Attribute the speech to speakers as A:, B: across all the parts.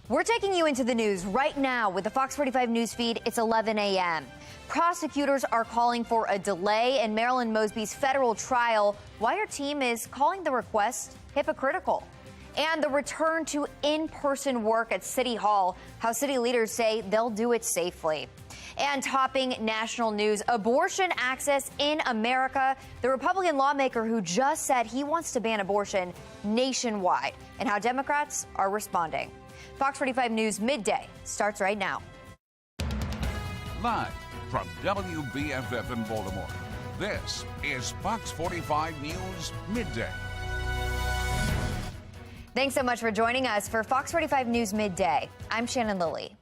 A: We're taking you into the news right now with the Fox 45 news feed. It's 11 a.m. Prosecutors are calling for a delay in Marilyn Mosby's federal trial, while your team is calling the request hypocritical. And the return to in-person work at City Hall, how city leaders say they'll do it safely. And topping national news, abortion access in America. The Republican lawmaker who just said he wants to ban abortion nationwide, and how Democrats are responding. Fox 45 News Midday starts right now.
B: Live from WBFF in Baltimore, this is Fox 45 News Midday.
A: Thanks so much for joining us for Fox 45 News Midday. I'm Shannon Lilly.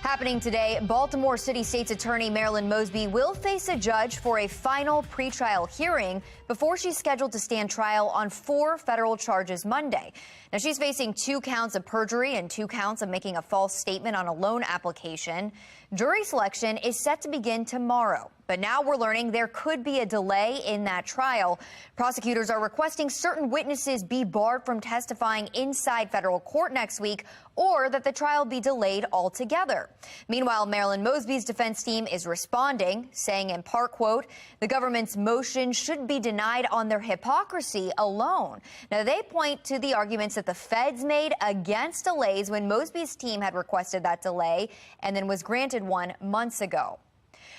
A: Happening today, Baltimore City State's Attorney Marilyn Mosby will face a judge for a final pretrial hearing before she's scheduled to stand trial on 4 federal charges Monday. Now, she's facing 2 counts of perjury and 2 counts of making a false statement on a loan application. Jury selection is set to begin tomorrow, but now we're learning there could be a delay in that trial. Prosecutors are requesting certain witnesses be barred from testifying inside federal court next week, or that the trial be delayed altogether. Meanwhile, Marilyn Mosby's defense team is responding, saying in part, quote, the government's motion should be denied on their hypocrisy alone. Now, they point to the arguments that the feds made against delays when Mosby's team had requested that delay and then was granted one months ago.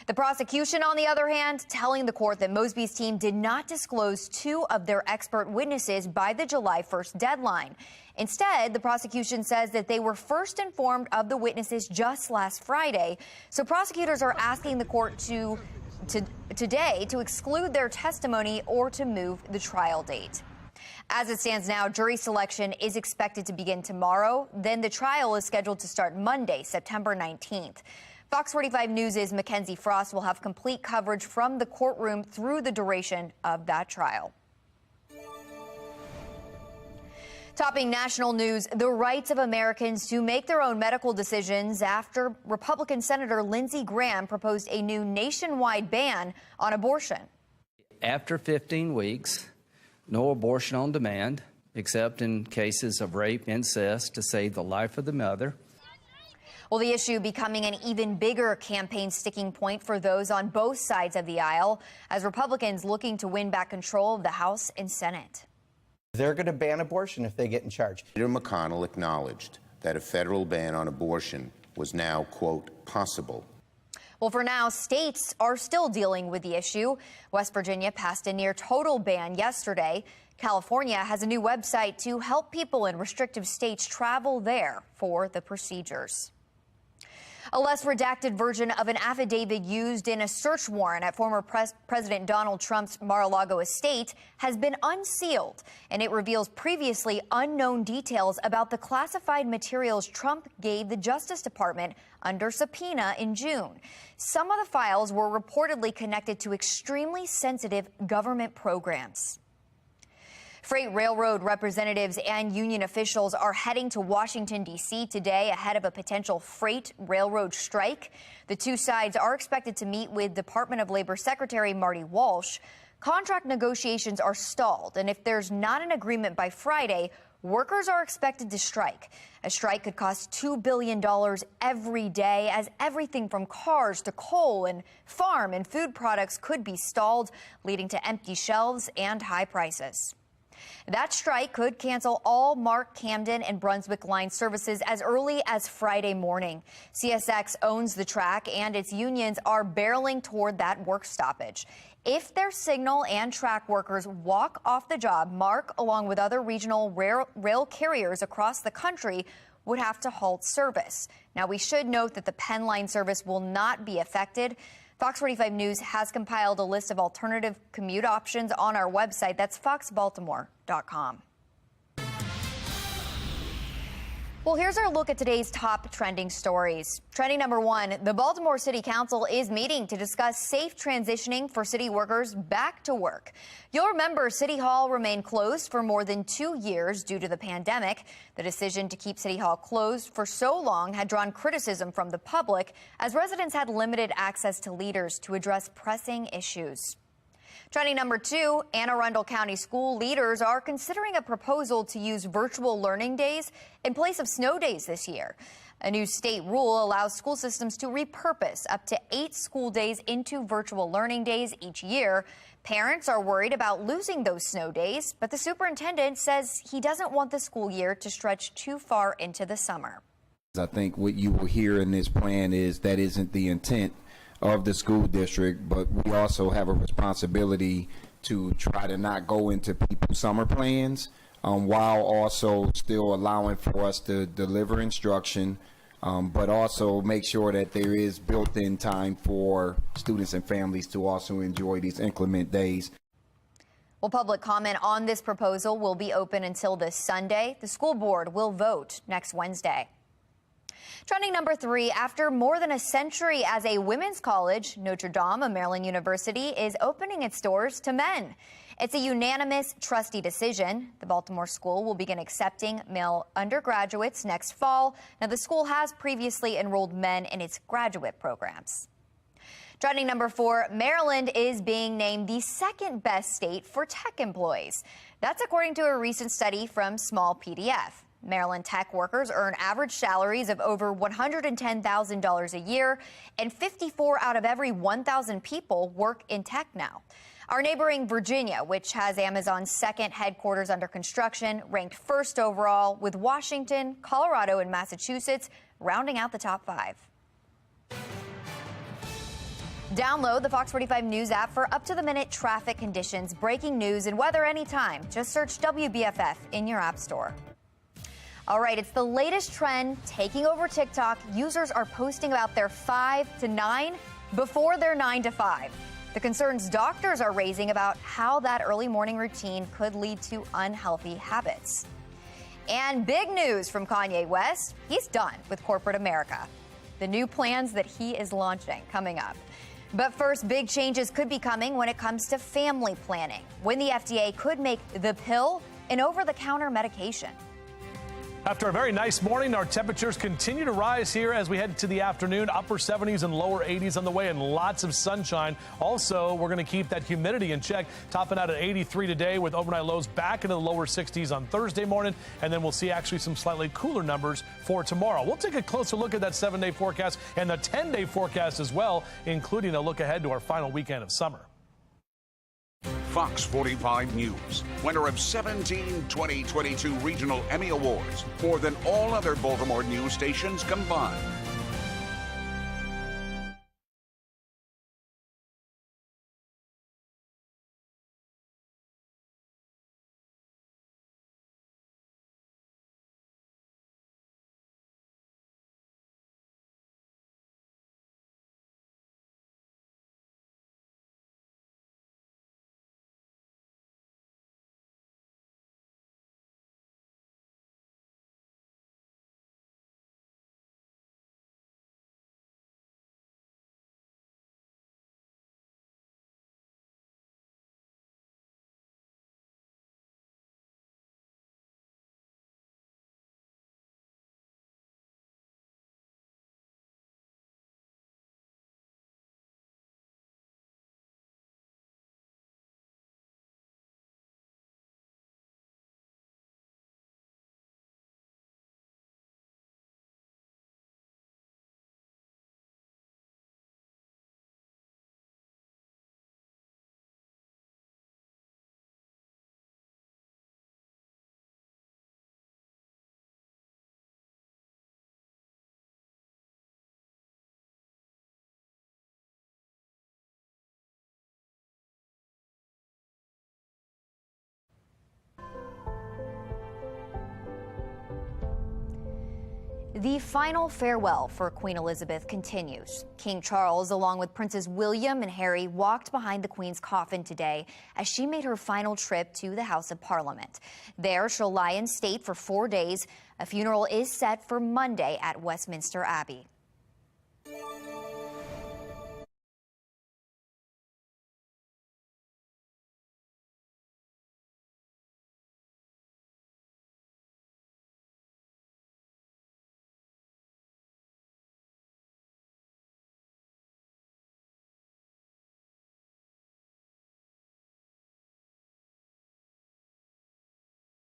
A: The prosecution, on the other hand, telling the court that Mosby's team did not disclose 2 of their expert witnesses by the July 1st deadline. Instead, the prosecution says that they were first informed of the witnesses just last Friday. So prosecutors are asking the court today to exclude their testimony or to move the trial date. As it stands now, jury selection is expected to begin tomorrow. Then the trial is scheduled to start Monday, September 19th. Fox 45 News' Mackenzie Frost will have complete coverage from the courtroom through the duration of that trial. Topping national news, the rights of Americans to make their own medical decisions after Republican Senator Lindsey Graham proposed a new nationwide ban on abortion.
C: After 15 weeks, no abortion on demand, except in cases of rape, incest, to save the life of the mother.
A: Well, the issue becoming an even bigger campaign sticking point for those on both sides of the aisle, as Republicans looking to win back control of the House and Senate.
D: They're going to ban abortion if they get in charge.
E: Senator McConnell acknowledged that a federal ban on abortion was now, quote, possible.
A: Well, for now, states are still dealing with the issue. West Virginia passed a near total ban yesterday. California has a new website to help people in restrictive states travel there for the procedures. A less redacted version of an affidavit used in a search warrant at former President Donald Trump's Mar-a-Lago estate has been unsealed, and it reveals previously unknown details about the classified materials Trump gave the Justice Department under subpoena in June. Some of the files were reportedly connected to extremely sensitive government programs. Freight railroad representatives and union officials are heading to Washington, D.C. today ahead of a potential freight railroad strike. The two sides are expected to meet with Department of Labor Secretary Marty Walsh. Contract negotiations are stalled, and if there's not an agreement by Friday, workers are expected to strike. A strike could cost $2 billion every day, as everything from cars to coal and farm and food products could be stalled, leading to empty shelves and high prices. That strike could cancel all Mark, Camden, and Brunswick line services as early as Friday morning. CSX owns the track, and its unions are barreling toward that work stoppage. If their signal and track workers walk off the job, Mark, along with other regional rail carriers across the country, would have to halt service. Now, we should note that the Penn line service will not be affected. Fox 45 News has compiled a list of alternative commute options on our website. That's foxbaltimore.com. Well, here's our look at today's top trending stories. Trending number 1, the Baltimore City Council is meeting to discuss safe transitioning for city workers back to work. You'll remember City Hall remained closed for more than 2 years due to the pandemic. The decision to keep City Hall closed for so long had drawn criticism from the public, as residents had limited access to leaders to address pressing issues. Trending number 2, Anne Arundel County school leaders are considering a proposal to use virtual learning days in place of snow days this year. A new state rule allows school systems to repurpose up to 8 school days into virtual learning days each year. Parents are worried about losing those snow days, but the superintendent says he doesn't want the school year to stretch too far into the summer.
F: I think what you will hear in this plan is that isn't the intent of the school district, but we also have a responsibility to try to not go into people's summer plans while also still allowing for us to deliver instruction, but also make sure that there is built-in time for students and families to also enjoy these inclement days.
A: Well, public comment on this proposal will be open until this Sunday. The school board will vote next Wednesday. Trending number 3, after more than a century as a women's college, Notre Dame, a Maryland university, is opening its doors to men. It's a unanimous trustee decision. The Baltimore school will begin accepting male undergraduates next fall. Now, the school has previously enrolled men in its graduate programs. Trending number 4, Maryland is being named the second best state for tech employees. That's according to a recent study from Small PDF. Maryland tech workers earn average salaries of over $110,000 a year, and 54 out of every 1,000 people work in tech now. Our neighboring Virginia, which has Amazon's second headquarters under construction, ranked first overall, with Washington, Colorado, and Massachusetts rounding out the top 5. Download the Fox 45 News app for up-to-the-minute traffic conditions, breaking news, and weather anytime. Just search WBFF in your app store. All right, it's the latest trend taking over TikTok. Users are posting about their 5 to 9 before their 9 to 5. The concerns doctors are raising about how that early morning routine could lead to unhealthy habits. And big news from Kanye West. He's done with corporate America. The new plans that he is launching coming up. But first, big changes could be coming when it comes to family planning, when the FDA could make the pill an over-the-counter medication.
G: After a very nice morning, our temperatures continue to rise here as we head to the afternoon. Upper 70s and lower 80s on the way, and lots of sunshine. Also, we're going to keep that humidity in check, topping out at 83 today with overnight lows back into the lower 60s on Thursday morning. And then we'll see actually some slightly cooler numbers for tomorrow. We'll take a closer look at that 7-day forecast and the 10-day forecast as well, including a look ahead to our final weekend of summer.
B: Fox 45 News, winner of 17 2022 Regional Emmy Awards, more than all other Baltimore news stations combined.
A: The final farewell for Queen Elizabeth continues. King Charles, along with Princes William and Harry, walked behind the Queen's coffin today as she made her final trip to the House of Parliament. There, she'll lie in state for 4 days. A funeral is set for Monday at Westminster Abbey.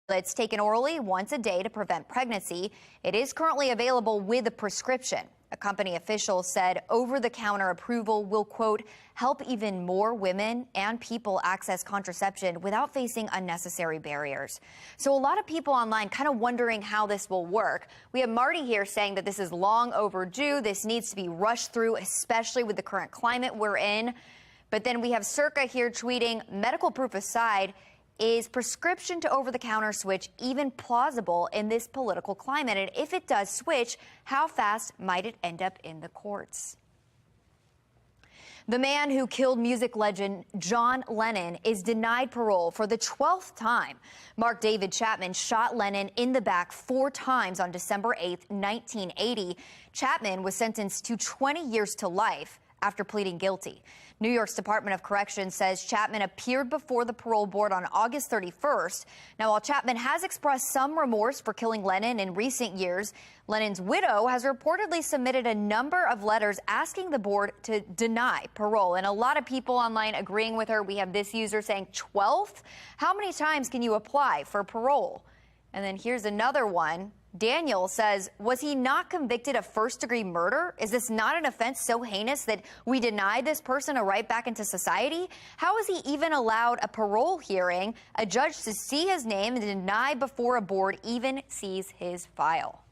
A: It's taken orally once a day to prevent pregnancy. It is currently available with a prescription. A company official said over-the-counter approval will, quote, help even more women and people access contraception without facing unnecessary barriers. So a lot of people online kind of wondering how this will work. We have Marty here saying that this is long overdue. This needs to be rushed through, especially with the current climate we're in. But then we have Circa here tweeting, medical proof aside, is prescription to over-the-counter switch even plausible in this political climate? And if it does switch, how fast might it end up in the courts? The man who killed music legend John Lennon is denied parole for the 12th time. Mark David Chapman shot Lennon in the back 4 times on December 8, 1980. Chapman was sentenced to 20 years to life after pleading guilty. New York's Department of Corrections says Chapman appeared before the parole board on August 31st. Now, while Chapman has expressed some remorse for killing Lennon in recent years, Lennon's widow has reportedly submitted a number of letters asking the board to deny parole. And a lot of people online agreeing with her. We have this user saying 12th? How many times can you apply for parole? And then here's another one. Daniel says, was he not convicted of first-degree murder? Is this not an offense so heinous that we deny this person a right back into society? How is he even allowed a parole hearing, a judge to see his name and deny before a board even sees his file?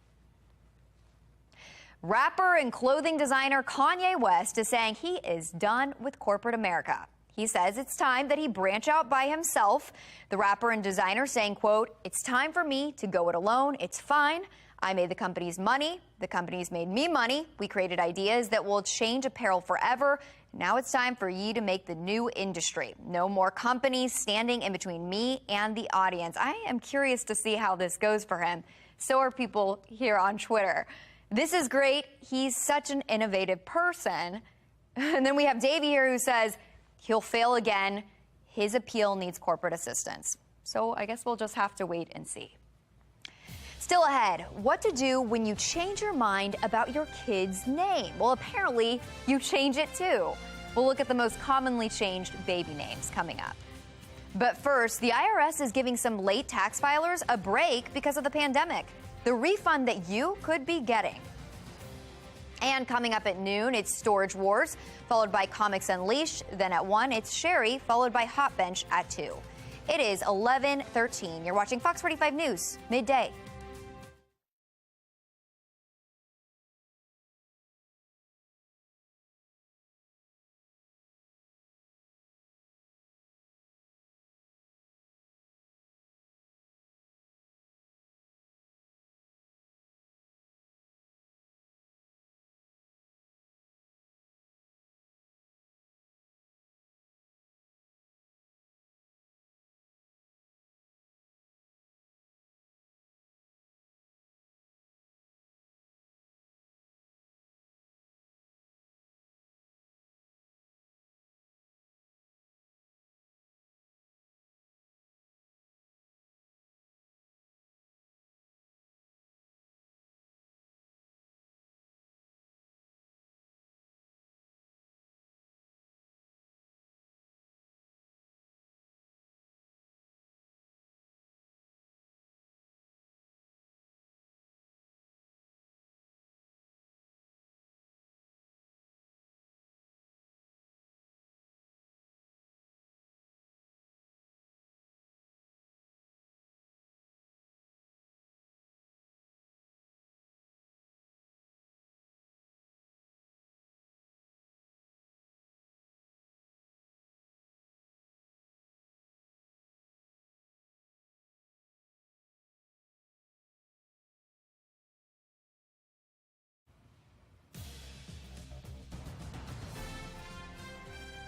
A: Rapper and clothing designer Kanye West is saying he is done with corporate America. He says it's time that he branch out by himself. The rapper and designer saying, quote, it's time for me to go it alone. It's fine. I made the company's money. The company's made me money. We created ideas that will change apparel forever. Now it's time for ye to make the new industry. No more companies standing in between me and the audience. I am curious to see how this goes for him. So are people here on Twitter. This is great. He's such an innovative person. And then we have Davey here who says, he'll fail again. His appeal needs corporate assistance. So I guess we'll just have to wait and see. Still ahead, what to do when you change your mind about your kid's name. Well, apparently you change it too. We'll look at the most commonly changed baby names coming up. But first, the IRS is giving some late tax filers a break because of the pandemic. The refund that you could be getting. And coming up at noon, it's Storage Wars, followed by Comics Unleashed. Then at 1, it's Sherry, followed by Hot Bench at 2. It is 11:13. You're watching Fox 45 News, Midday.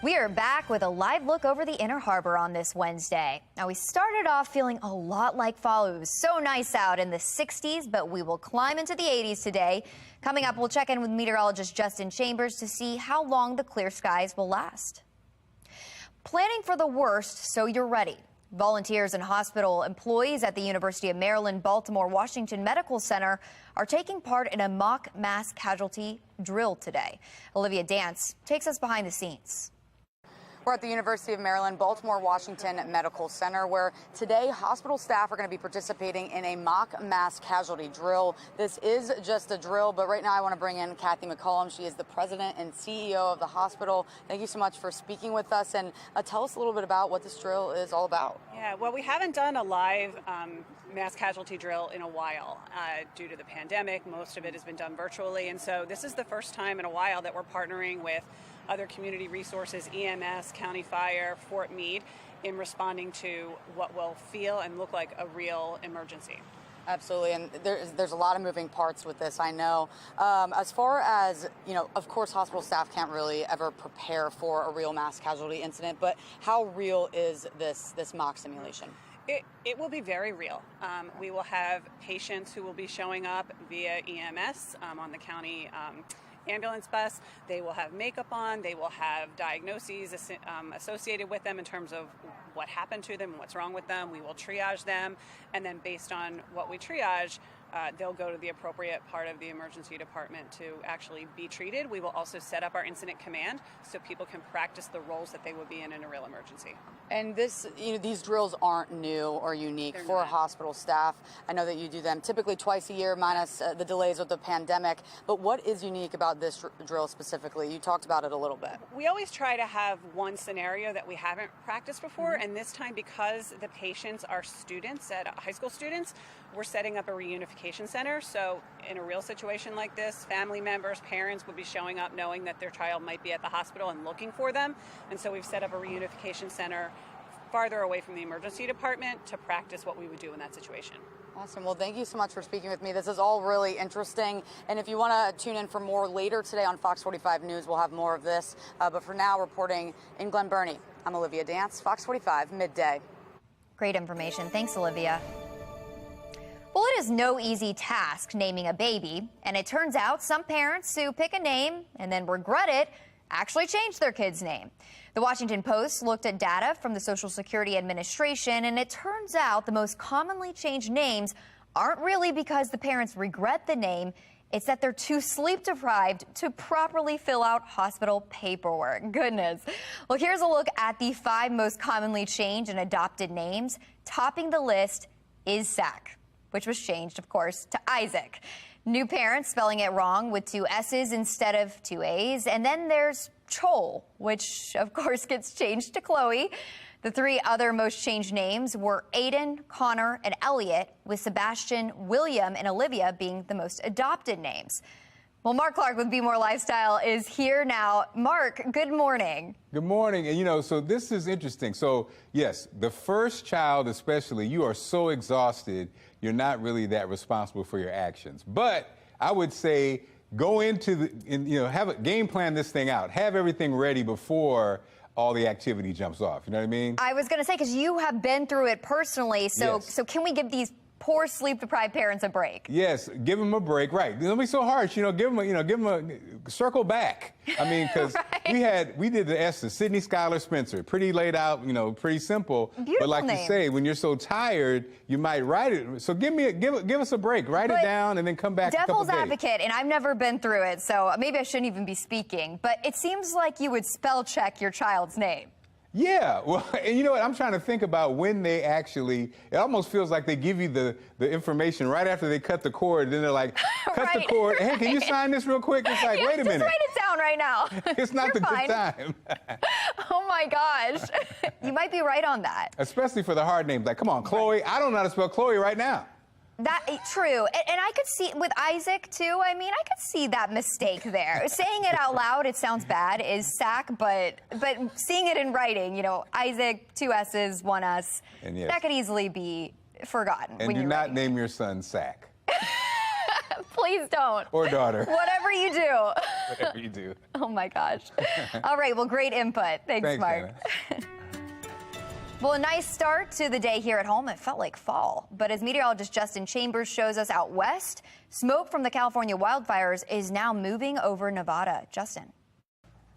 A: We are back with a live look over the Inner Harbor on this Wednesday. Now, we started off feeling a lot like fall. It was so nice out in the 60s, but we will climb into the 80s today. Coming up, we'll check in with meteorologist Justin Chambers to see how long the clear skies will last. Planning for the worst so you're ready. Volunteers and hospital employees at the University of Maryland, Baltimore, Washington Medical Center are taking part in a mock mass casualty drill today. Olivia Dance takes us behind the scenes.
H: We're at the University of Maryland, Baltimore, Washington Medical Center, where today hospital staff are going to be participating in a mock mass casualty drill. This is just a drill, but right now I want to bring in Kathy McCollum. She is the president and CEO of the hospital. Thank you so much for speaking with us, and tell us a little bit about what this drill is all about.
I: Yeah, well, we haven't done a live mass casualty drill in a while due to the pandemic. Most of it has been done virtually, and so this is the first time in a while that we're partnering with other community resources, EMS, County Fire, Fort Meade, in responding to what will feel and look like a real emergency.
H: Absolutely, and there's a lot of moving parts with this, I know. As far as, you know, of course, hospital staff can't really ever prepare for a real mass casualty incident, but how real is this mock simulation?
I: It will be very real. We will have patients who will be showing up via EMS on the county ambulance bus. They will have makeup on. They will have diagnoses associated with them in terms of what happened to them and what's wrong with them. We will triage them, and then based on what we triage, they'll go to the appropriate part of the emergency department to actually be treated. We will also set up our incident command so people can practice the roles that they would be in a real emergency.
H: And this, you know, these drills aren't new or unique for hospital staff. I know that you do them typically twice a year, minus the delays with the pandemic. But what is unique about this drill specifically? You talked about it a little bit.
I: We always try to have one scenario that we haven't practiced before, and this time, because the patients are students, high school students, we're setting up a reunification center. So in a real situation like this, family members, parents would be showing up knowing that their child might be at the hospital and looking for them. And so we've set up a reunification center farther away from the emergency department to practice what we would do in that situation.
H: Awesome. Well, thank you so much for speaking with me. This is all really interesting. And if you want to tune in for more later today on Fox 45 News, we'll have more of this. But for now, reporting in Glen Burnie, I'm Olivia Dance, Fox 45 Midday.
A: Great information. Thanks, Olivia. Well, it is no easy task naming a baby, and it turns out some parents who pick a name and then regret it actually change their kid's name. The Washington Post looked at data from the Social Security Administration, and it turns out the most commonly changed names aren't really because the parents regret the name. It's that they're too sleep deprived to properly fill out hospital paperwork. Goodness. Well, here's a look at the 5 most commonly changed and adopted names. Topping the list is Zach, which was changed, of course, to Isaac. New parents spelling it wrong with 2 S's instead of 2 A's. And then there's Chol, which, of course, gets changed to Chloe. The 3 other most changed names were Aiden, Connor, and Elliot, with Sebastian, William, and Olivia being the most adopted names. Well, Mark Clark with Be More Lifestyle is here now. Mark, good morning.
J: Good morning. And, you know, so this is interesting. So, yes, the first child especially, you are so exhausted, you're not really that responsible for your actions. But I would say go into have a game plan this thing out. Have everything ready before all the activity jumps off. You know what I mean? I was going to say, because you have been through it personally. So can we give these poor sleep-deprived parents a break? Yes, give them a break. Right. Don't be so harsh. Give them a circle back. I mean, because we did the S, Sydney Schuyler Spencer. Pretty laid out, pretty simple. Beautiful but like name. You say, when you're so tired, you might write it. So give us a break. Write it down and then come back. Devil's advocate, and I've never been through it, so maybe I shouldn't even be speaking. But it seems like you would spell check your child's name. Yeah, well, and you know what? I'm trying to think about when they actually, it almost feels like they give you the information right after they cut the cord. Then they're like, cut the cord. Hey, can you sign this real quick? It's like, wait a minute. Just write it down right now. It's not the good time. Oh, my gosh. You might be right on that. Especially for the hard names. Like, come on, Chloe. I don't know how to spell Chloe right now. True. And I could see, with Isaac, too, I could see that mistake there. Saying it out loud, it sounds bad, is Sack, but seeing it in writing, Isaac, 2 S's, 1 S, yes. That could easily be forgotten. And do not name your son Sack. Please don't. Or daughter. Whatever you do. Whatever you do. Oh, my gosh. All right, well, great input. Thanks Mark. Well, a nice start to the day here at home. It felt like fall. But as meteorologist Justin Chambers shows us out west, smoke from the California wildfires is now moving over Nevada. Justin.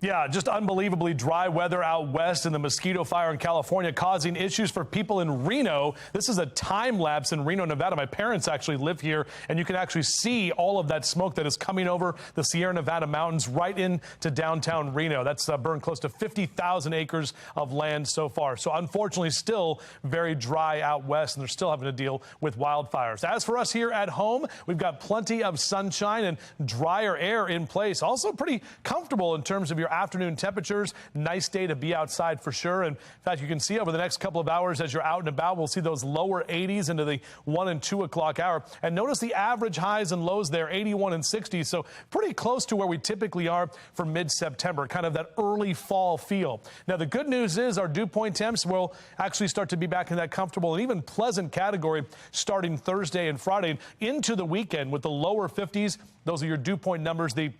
G: Yeah, just unbelievably dry weather out west, and the mosquito fire in California causing issues for people in Reno. This is a time lapse in Reno, Nevada. My parents actually live here, and you can actually see all of that smoke that is coming over the Sierra Nevada mountains right into downtown Reno. That's burned close to 50,000 acres of land so far. So unfortunately, still very dry out west, and they're still having to deal with wildfires. As for us here at home, we've got plenty of sunshine and drier air in place. Also pretty comfortable in terms of your afternoon temperatures. Nice day to be outside for sure. And in fact, you can see over the next couple of hours as you're out and about, we'll see those lower 80s into the 1 and 2 o'clock hour. And notice the average highs and lows there, 81 and 60. So pretty close to where we typically are for mid-September, kind of that early fall feel. Now, the good news is our Dewpoint temps will actually start to be back in that comfortable and even pleasant category starting Thursday and Friday into the weekend with the lower 50s. Those are your Dewpoint numbers, the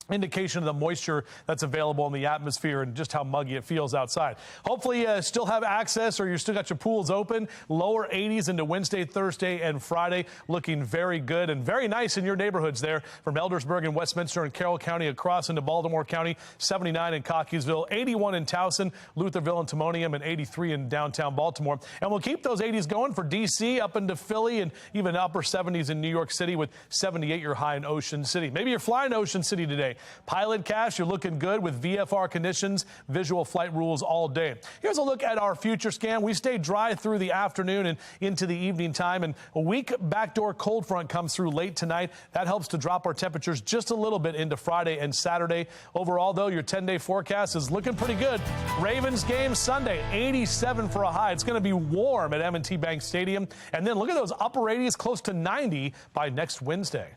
G: indication of the moisture that's available in the atmosphere and just how muggy it feels outside. Hopefully you still have access, or you still got your pools open. Lower 80s into Wednesday, Thursday, and Friday, looking very good and very nice in your neighborhoods there, from Eldersburg and Westminster and Carroll County across into Baltimore County. 79 in Cockeysville, 81 in Towson, Lutherville and Timonium, and 83 in downtown Baltimore. And we'll keep those 80s going for D.C., up into Philly, and even upper 70s in New York City, with 78 your high in Ocean City. Maybe you're flying to Ocean City today. Pilot Cash, you're looking good with VFR conditions, visual flight rules all day. Here's a look at our future scan. We stay dry through the afternoon and into the evening time, and a weak backdoor cold front comes through late tonight. That helps to drop our temperatures just a little bit into Friday and Saturday. Overall, though, your 10-day forecast is looking pretty good. Ravens game Sunday, 87 for a high. It's going to be warm at M&T Bank Stadium. And then look at those upper 80s, close to 90 by next Wednesday.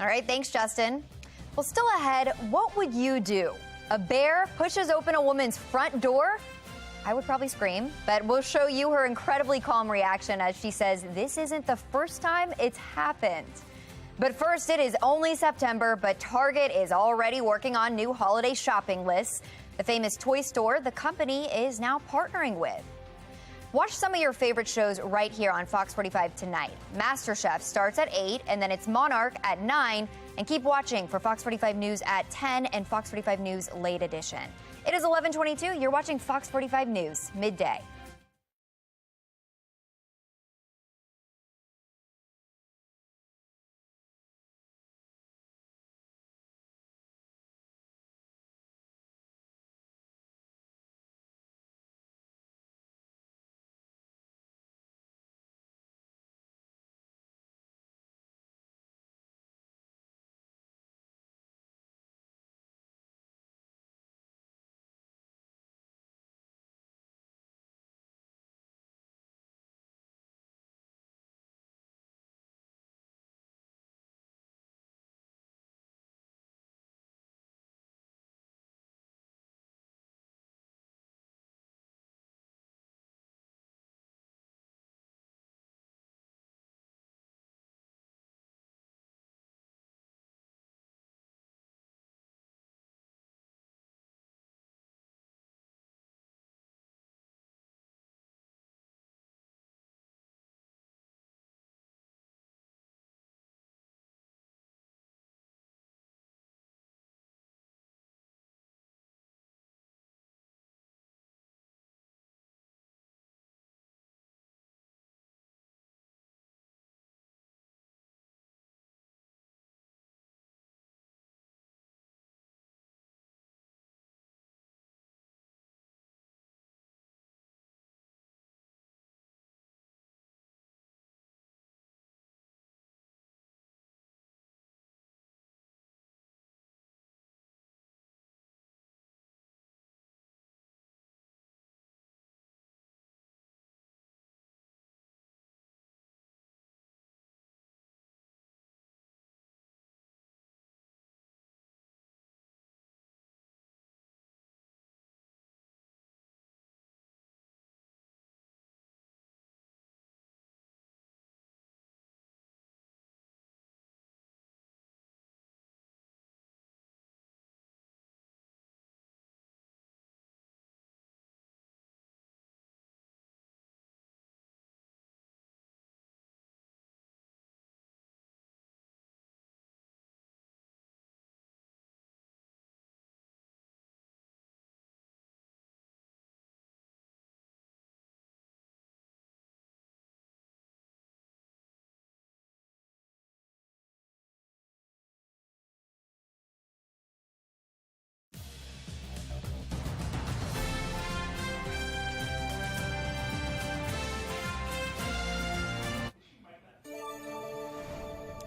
A: All right, thanks, Justin. Well, still ahead, what would you do? A bear pushes open a woman's front door? I would probably scream, but we'll show you her incredibly calm reaction as she says this isn't the first time it's happened. But first, it is only September, but Target is already working on new holiday shopping lists. The famous toy store the company is now partnering with. Watch some of your favorite shows right here on Fox 45 tonight. MasterChef starts at 8, and then it's Monarch at 9. And keep watching for Fox 45 News at 10 and Fox 45 News Late Edition. It is 11:22. You're watching Fox 45 News Midday.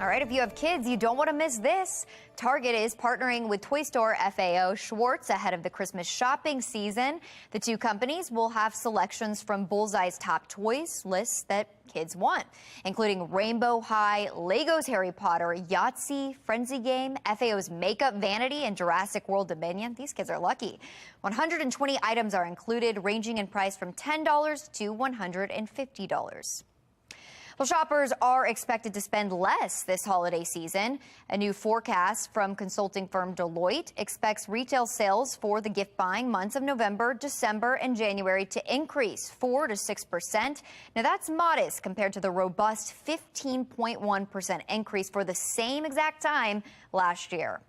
A: All right, if you have kids, you don't want to miss this. Target is partnering with toy store FAO Schwartz ahead of the Christmas shopping season. The two companies will have selections from Bullseye's top toys lists that kids want, including Rainbow High, Lego's Harry Potter, Yahtzee, Frenzy Game, FAO's Makeup Vanity, and Jurassic World Dominion. These kids are lucky. 120 items are included, ranging in price from $10 to $150. Well, shoppers are expected to spend less this holiday season. A new forecast from consulting firm Deloitte expects retail sales for the gift-buying months of November, December, and January to increase 4 to 6%. Now, that's modest compared to the robust 15.1% increase for the same exact time last year.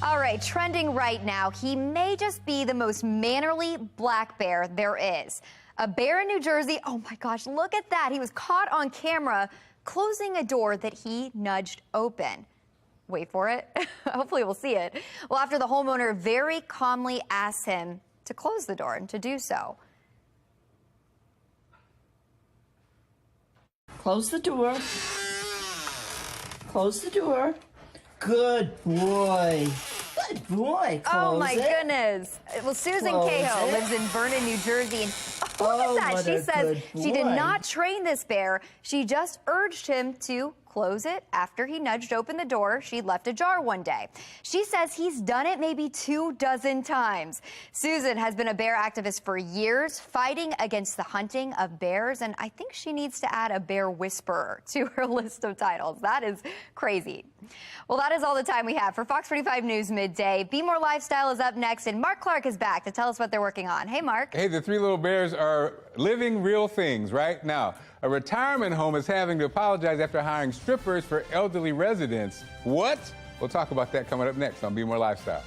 A: All right, trending right now, he may just be the most mannerly black bear there is. A bear in New Jersey, oh my gosh, look at that. He was caught on camera closing a door that he nudged open. Wait for it. Hopefully we'll see it. Well, after the homeowner very calmly asked him to close the door and to do so.
K: Close the door. Close the door. Good boy. Good boy. Close
A: oh my
K: it.
A: goodness. Well, Susan
K: Close
A: Cahill
K: it.
A: lives in Vernon, New Jersey. And look at that.
K: What
A: She
K: a
A: says
K: good
A: she did
K: boy.
A: not train this bear. She just urged him to close it after he nudged open the door she'd left ajar one day. She says he's done it maybe 24 times. Susan has been a bear activist for years, fighting against the hunting of bears, and I think she needs to add a bear whisperer to her list of titles. That is crazy. Well, that is all the time we have for Fox 45 News Midday. Be More Lifestyle is up next, and Mark Clark is back to tell us what they're working on. Hey, Mark.
J: Hey, the three little bears are living real things right now. A retirement home is having to apologize after hiring strippers for elderly residents. What? We'll talk about that coming up next on Be More Lifestyle.